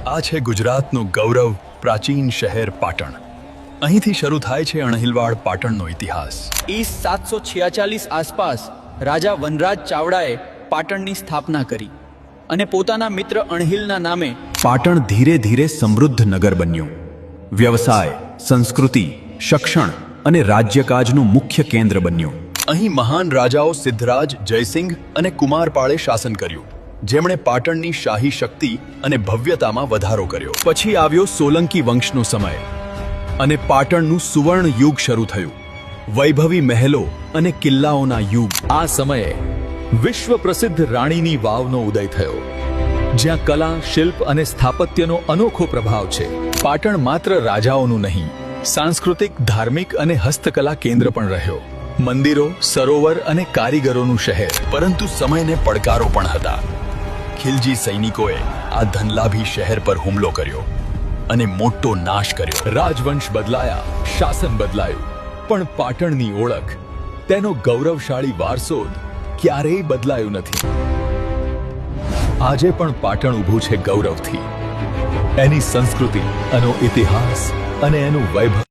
આ છે ગુજરાતનું ગૌરવ, પ્રાચીન શહેર પાટણ. અહીંથી શરૂ થાય છે અણહિલવાડ પાટણનો ઇતિહાસ. ઈસ 746 આસપાસ રાજા વનરાજ ચાવડાએ પાટણની સ્થાપના કરી અને પોતાના મિત્ર અણહિલના નામે પાટણ ધીરે ધીરે સમૃદ્ધ નગર બન્યું. વ્યવસાય, સંસ્કૃતિ, શિક્ષણ અને રાજ્યકાજનું મુખ્ય કેન્દ્ર બન્યું. અહીં મહાન રાજાઓ સિદ્ધરાજ, જયસિંહ અને કુમારપાળે શાસન કર્યું, જેમણે પાટણની શાહી શક્તિ અને ભવ્યતામાં વધારો કર્યો. પછી આવ્યો સોલંકી વંશનો સમય અને પાટણનું સુવર્ણ યુગ શરૂ થયું. વૈભવી મહેલો અને કિલ્લાઓના યુગ. આ સમયે વિશ્વ પ્રસિદ્ધ રાણીની વાવનો ઉદય થયો, જ્યાં કલા, શિલ્પ અને સ્થાપત્યનો અનોખો પ્રભાવ છે. પાટણ માત્ર રાજાઓનું નહીં, સાંસ્કૃતિક, ધાર્મિક અને હસ્તકલા કેન્દ્ર પણ રહ્યો. મંદિરો, સરોવર અને કારીગરોનું શહેર. પરંતુ સમયને પડકારો પણ હતા. ખિલજી સૈનિકોએ આ ધનલાભી શહેર પર હુમલો કર્યો અને મોટો નાશ કર્યો. રાજવંશ બદલાયા, શાસન બદલાયું, પણ પાટણની ઓળખ, તેનો ગૌરવશાળી વારસો ક્યારેય બદલાયું નથી. આજે પણ પાટણ ઊભું છે ગૌરવથી. એની સંસ્કૃતિ, એનો ઇતિહાસ અને એનું વૈભવ.